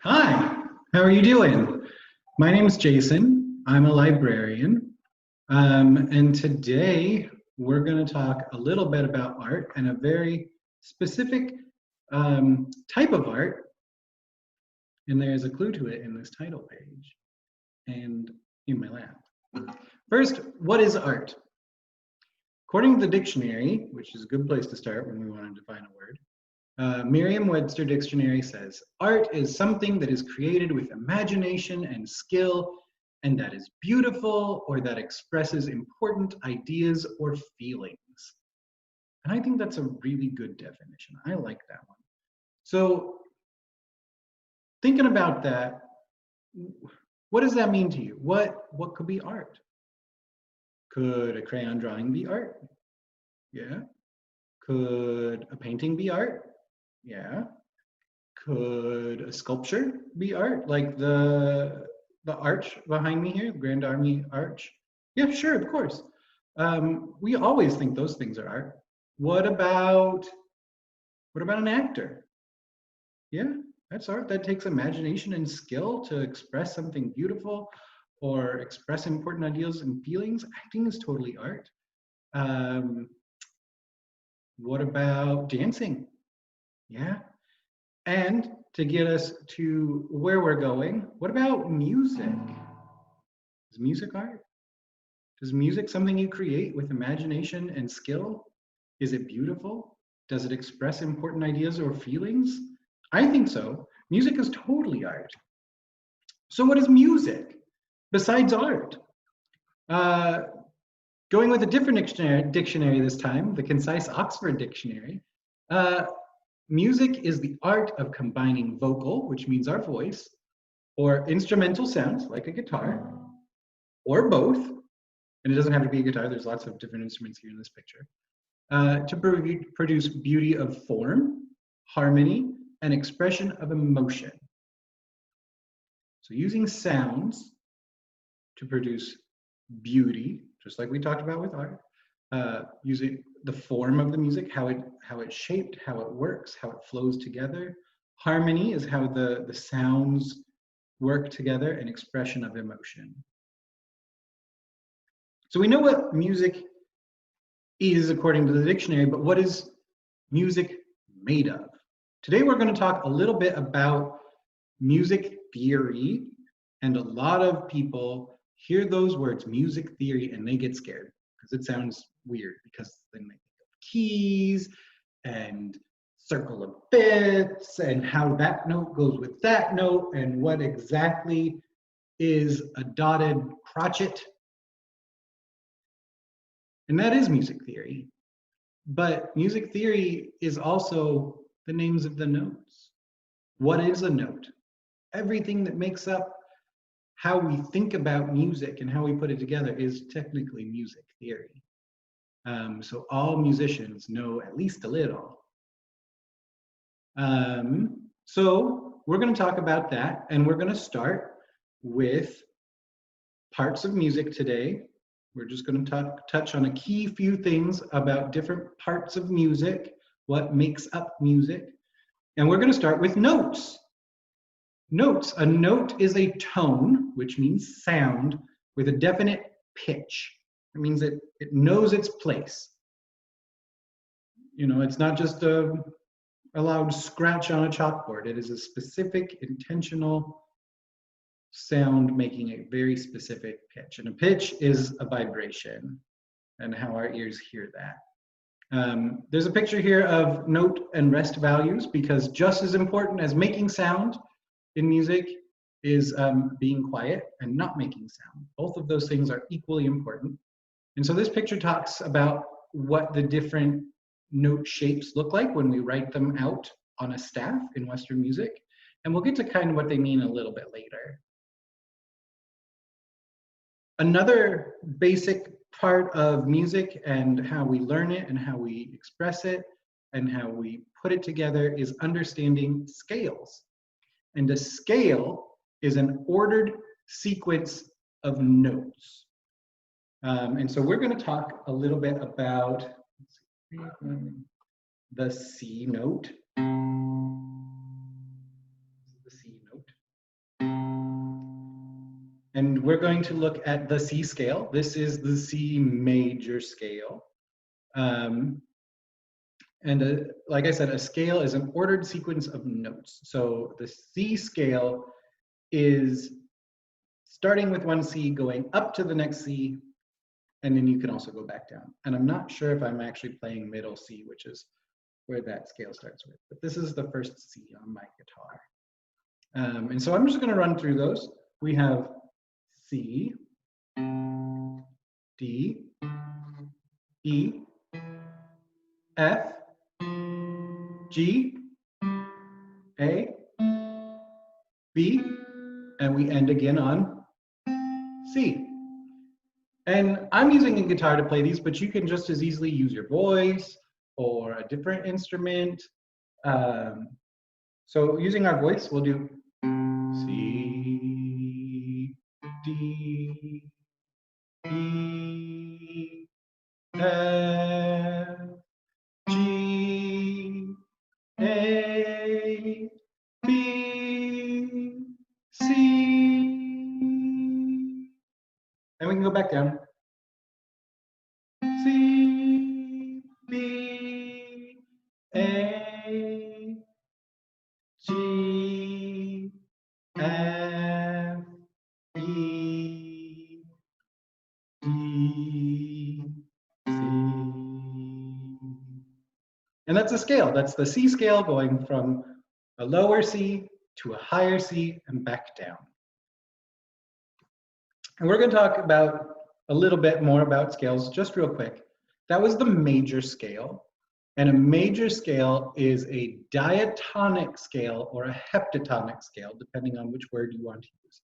Hi, how are you doing? My name is Jason. I'm a librarian. And today we're going to talk a little bit about art and a very specific type of art. And there's a clue to it in this title page and in my lab. First, what is art? According to the dictionary, which is a good place to start when we want to define a word, Merriam-Webster dictionary says, art is something that is created with imagination and skill and that is beautiful or that expresses important ideas or feelings. And I think that's a really good definition. I like that one. So thinking about that, what does that mean to you? What could be art? Could a crayon drawing be art? Yeah. Could a painting be art? Yeah. Could a sculpture be art? Like the arch behind me here, the Grand Army Arch? Yeah, sure, of course. We always think those things are art. What about an actor? Yeah, that's art. That takes imagination and skill to express something beautiful or express important ideas and feelings. Acting is totally art. What about dancing? Yeah. And to get us to where we're going, what about music? Is music art? Is music something you create with imagination and skill? Is it beautiful? Does it express important ideas or feelings? I think so. Music is totally art. So what is music besides art? Going with a different dictionary this time, the Concise Oxford Dictionary, music is the art of combining vocal, which means our voice, or instrumental sounds, like a guitar, or both, and it doesn't have to be a guitar, there's lots of different instruments here in this picture, to produce beauty of form, harmony, and expression of emotion. So using sounds to produce beauty, just like we talked about with art, using the form of the music, how it's shaped, how it works, how it flows together. Harmony is how the sounds work together, and expression of emotion. So we know what music is according to the dictionary, but what is music made of? Today we're going to talk a little bit about music theory, and a lot of people hear those words, music theory, and they get scared because it sounds weird, because then they think of keys and circle of fifths and how that note goes with that note and what exactly is a dotted crotchet. And that is music theory. But music theory is also the names of the notes. What is a note? Everything that makes up how we think about music and how we put it together is technically music theory. So all musicians know at least a little. So we're going to talk about that, and we're going to start with parts of music today. We're just going to touch on a key few things about different parts of music, what makes up music, and we're going to start with notes. Notes. A note is a tone, which means sound, with a definite pitch. It means it knows its place. You know, it's not just a loud scratch on a chalkboard. It is a specific, intentional sound making a very specific pitch. And a pitch is a vibration, and how our ears hear that. There's a picture here of note and rest values, because just as important as making sound in music is being quiet and not making sound. Both of those things are equally important. And so this picture talks about what the different note shapes look like when we write them out on a staff in Western music. And we'll get to kind of what they mean a little bit later. Another basic part of music and how we learn it and how we express it and how we put it together is understanding scales. And a scale is an ordered sequence of notes. And so we're going to talk a little bit about the C note. The C note. And we're going to look at the C scale. This is the C major scale. Like I said, a scale is an ordered sequence of notes. So the C scale is starting with one C, going up to the next C, and then you can also go back down. And I'm not sure if I'm actually playing middle C, which is where that scale starts with. But this is the first C on my guitar. And so I'm just going to run through those. We have C, D, E, F, G, A, B, and we end again on C. And I'm using a guitar to play these, but you can just as easily use your voice or a different instrument. So using our voice, we'll do C, D, E, F, G, A, B, C. And we can go back down. C, B, A, G, F, E, D, C. And that's a scale. That's the C scale going from a lower C to a higher C and back down. And we're going to talk about a little bit more about scales just real quick. That was the major scale. And a major scale is a diatonic scale or a heptatonic scale, depending on which word you want to use.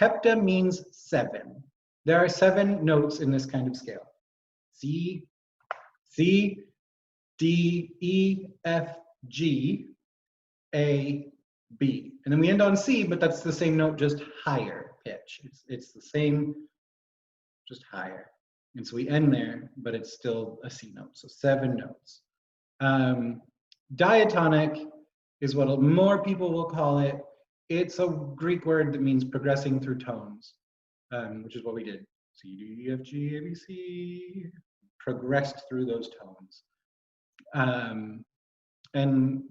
Hepta means 7. There are 7 notes in this kind of scale. C, C, D, E, F, G, A, B. And then we end on C, but that's the same note, just higher pitch. It's the same, just higher. And so we end there, but it's still a C note, so 7 notes. Diatonic is what more people will call it. It's a Greek word that means progressing through tones, which is what we did. C, D, E, F, G, A, B, C, progressed through those tones. And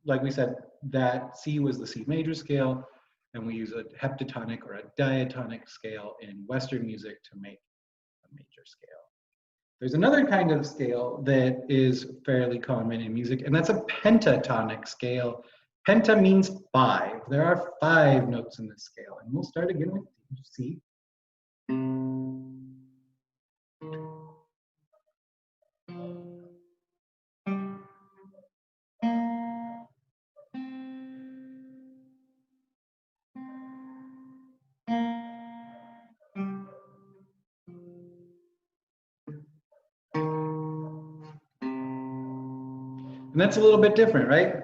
like we said, that C was the C major scale, and we use a heptatonic or a diatonic scale in Western music to make a major scale. There's another kind of scale that is fairly common in music, and that's a pentatonic scale. Penta means 5. There are 5 notes in this scale, and we'll start again with C. And that's a little bit different, right?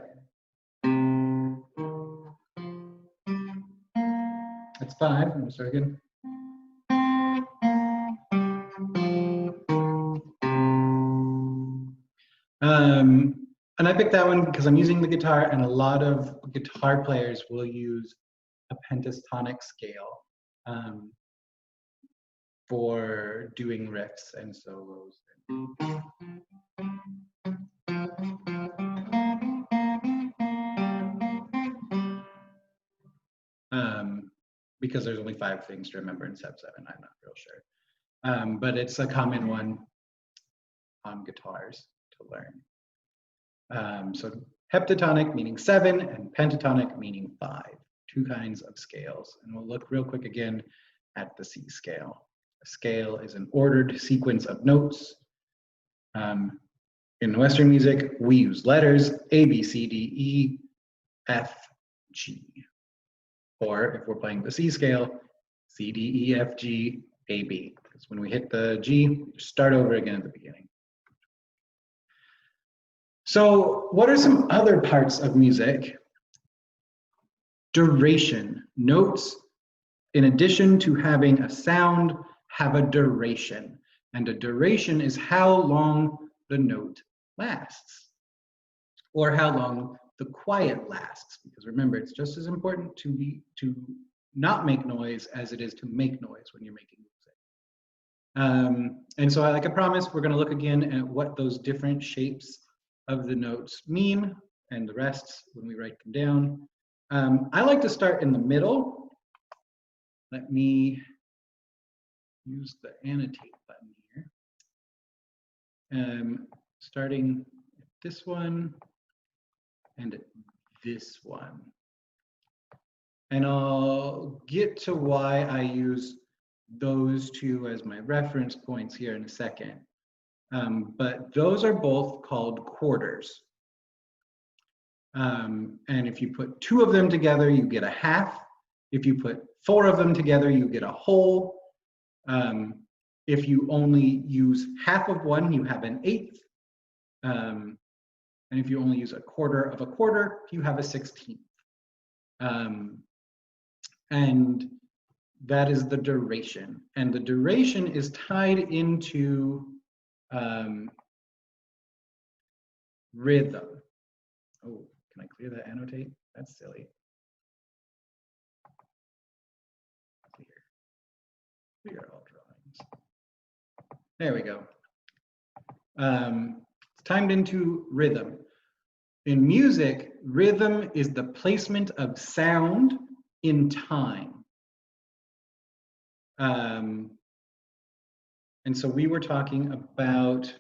That's 5. I'm gonna start again. And I picked that one because I'm using the guitar, and a lot of guitar players will use a pentatonic scale for doing riffs and solos. Because there's only 5 things to remember instead of 7, I'm not real sure. But it's a common one on guitars to learn. So heptatonic meaning 7 and pentatonic meaning 5, 2 kinds of scales. And we'll look real quick again at the C scale. A scale is an ordered sequence of notes. In Western music, we use letters A, B, C, D, E, F, G. Or if we're playing the C scale, C, D, E, F, G, A, B. Because when we hit the G, start over again at the beginning. So what are some other parts of music? Duration. Notes, in addition to having a sound, have a duration. And a duration is how long the note lasts, or how long the quiet lasts. Because remember, it's just as important to not make noise as it is to make noise when you're making music. And so like I promised, we're going to look again at what those different shapes of the notes mean and the rest when we write them down. I like to start in the middle. Let me use the annotate button here. Starting at this one and at this one. And I'll get to why I use those two as my reference points here in a second. But those are both called quarters. And if you put 2 of them together, you get a half. If you put 4 of them together, you get a whole. If you only use half of one, you have an eighth. And if you only use a quarter of a quarter, you have a 16th. And that is the duration. And the duration is tied into rhythm. Oh, can I clear that annotate? That's silly. Clear all drawings. There we go. It's timed into rhythm. In music, rhythm is the placement of sound in time. And so we were talking about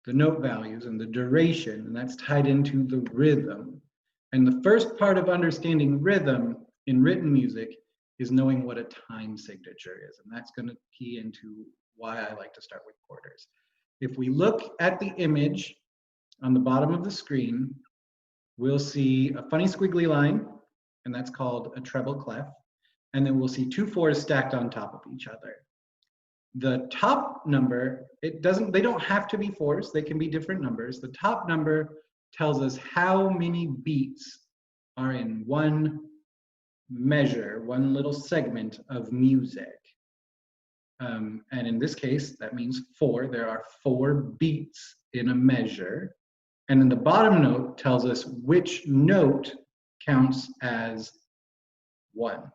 the note values and the duration, and that's tied into the rhythm. And the first part of understanding rhythm in written music is knowing what a time signature is. And that's going to key into why I like to start with quarters. If we look at the image on the bottom of the screen, we'll see a funny squiggly line, and that's called a treble clef. And then we'll see 2 4s stacked on top of each other. The top number, they don't have to be 4s, they can be different numbers. The top number tells us how many beats are in one measure, one little segment of music. And in this case, that means 4. There are 4 beats in a measure. And then the bottom note tells us which note counts as 1.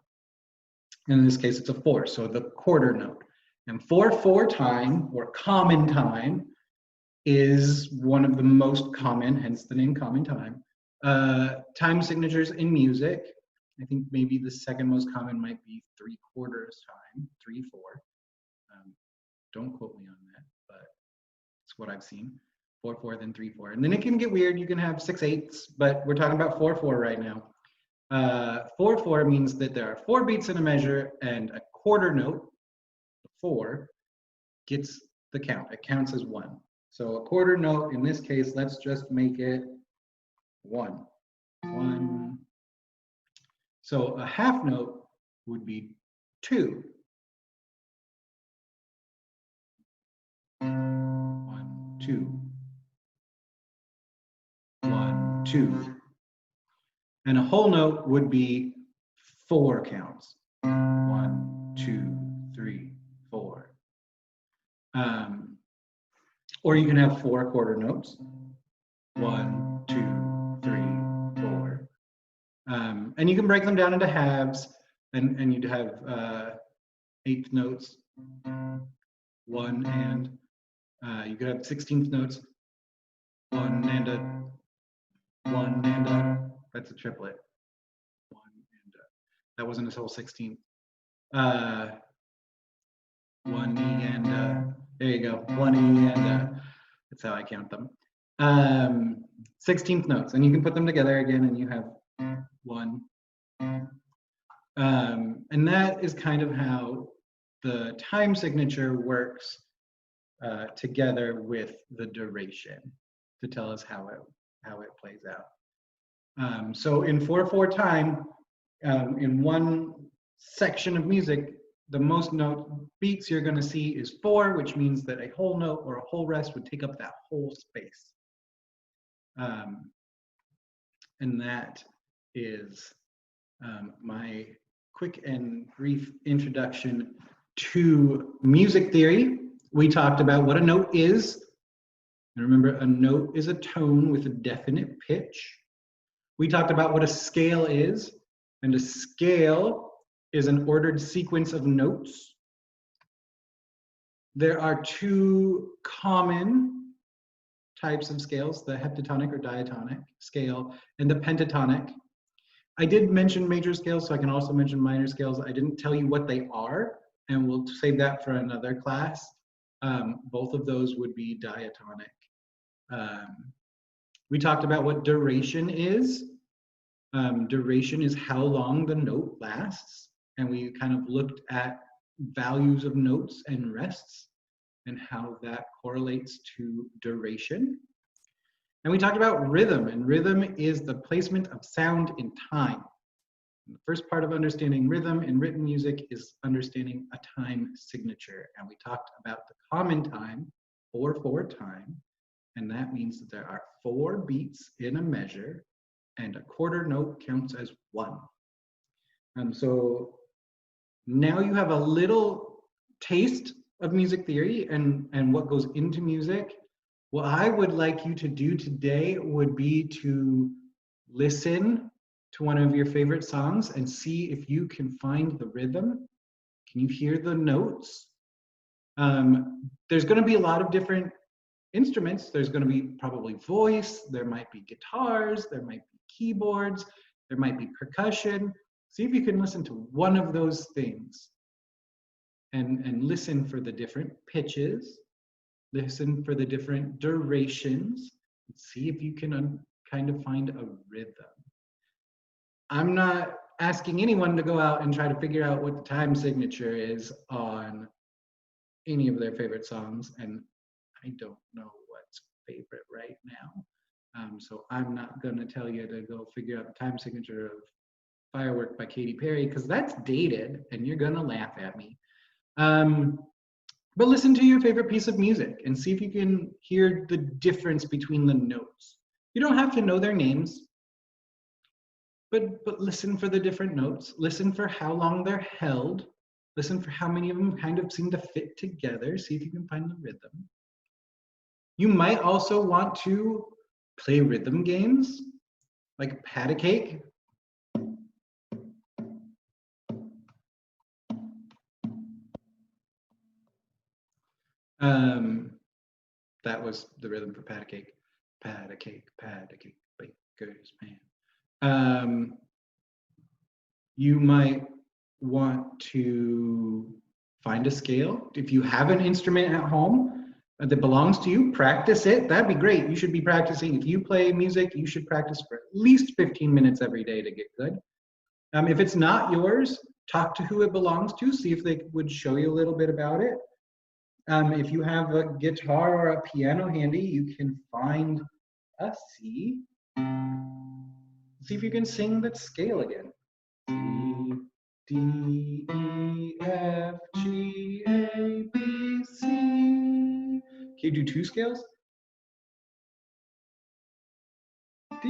And in this case, it's a 4, so the quarter note. And 4/4 time, or common time, is one of the most common, hence the name common time, time signatures in music. I think maybe the second most common might be 3/4 time, 3/4. Don't quote me on that, but it's what I've seen. 4/4, then 3/4. And then it can get weird, you can have 6/8, but we're talking about 4/4 right now. 4/4 means that there are 4 beats in a measure, and a quarter note, 4, gets the count. It counts as 1. So a quarter note, in this case, let's just make it 1. 1. So a half note would be 2. 1, 2. 1, 2. And a whole note would be 4 counts. 1, 2, 3, 4. Or you can have 4 quarter notes. 1, 2, 3, 4. And you can break them down into halves, and you'd have 8th notes. 1 and you could have 16th notes. 1 and a 1 and a. That's a triplet. 1 and a. That wasn't a whole 16th. 1 E and a. There you go. 1 E and a. That's how I count them. 16th notes, and you can put them together again, and you have 1. And that is kind of how the time signature works together with the duration to tell us how it plays out. So in 4/4 time, in one section of music, the most note beats you're going to see is 4, which means that a whole note or a whole rest would take up that whole space. And that is my quick and brief introduction to music theory. We talked about what a note is. And remember, a note is a tone with a definite pitch. We talked about what a scale is. And a scale is an ordered sequence of notes. There are two common types of scales, the heptatonic or diatonic scale and the pentatonic. I did mention major scales, so I can also mention minor scales. I didn't tell you what they are, and we'll save that for another class. Both of those would be diatonic. We talked about what duration is. Duration is how long the note lasts, and we kind of looked at values of notes and rests and how that correlates to duration. And we talked about rhythm, and rhythm is the placement of sound in time. And the first part of understanding rhythm in written music is understanding a time signature. And we talked about the common time, 4/4 time, and that means that there are 4 beats in a measure, and a quarter note counts as 1. So now you have a little taste of music theory and what goes into music. What I would like you to do today would be to listen to one of your favorite songs and see if you can find the rhythm. Can you hear the notes? There's going to be a lot of different instruments. There's going to be probably voice, there might be guitars, there might be keyboards, there might be percussion. See if you can listen to one of those things and listen for the different pitches, listen for the different durations, and see if you can kind of find a rhythm. I'm not asking anyone to go out and try to figure out what the time signature is on any of their favorite songs, and I don't know what's favorite right now. So I'm not going to tell you to go figure out the time signature of Firework by Katy Perry, because that's dated and you're going to laugh at me. But listen to your favorite piece of music and see if you can hear the difference between the notes. You don't have to know their names, but listen for the different notes. Listen for how long they're held. Listen for how many of them kind of seem to fit together. See if you can find the rhythm. You might also want to play rhythm games, like Pat a Cake. That was the rhythm for Pat a Cake. Pat a Cake, baker's man. You might want to find a scale. If you have an instrument at home that belongs to you, practice it. That'd be great. You should be practicing. If you play music, you should practice for at least 15 minutes every day to get good. If it's not yours, talk to who it belongs to. See if they would show you a little bit about it. If you have a guitar or a piano handy, you can find a C. See if you can sing that scale again. C, D, E, F, G, A, B, C. Can you do 2 scales? D,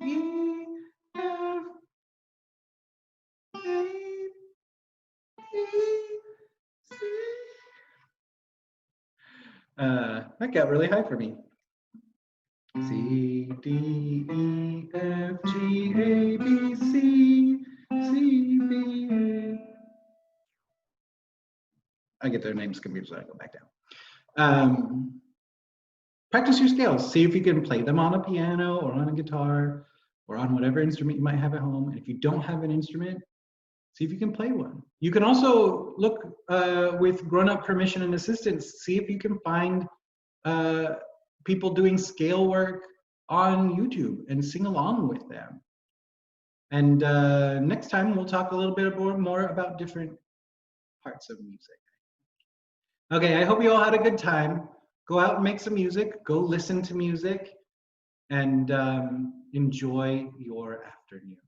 E, F, A, B, C. That got really high for me. C, D, E, F, G, A, B, C, C, B, A. I get their names confused, so I go back down. Practice your scales. See if you can play them on a piano or on a guitar or on whatever instrument you might have at home. And if you don't have an instrument, see if you can play one. You can also look with grown-up permission and assistance. See if you can find people doing scale work on YouTube and sing along with them. And next time we'll talk a little bit more about different parts of music. Okay, I hope you all had a good time. Go out and make some music, go listen to music, and enjoy your afternoon.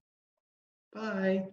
Bye.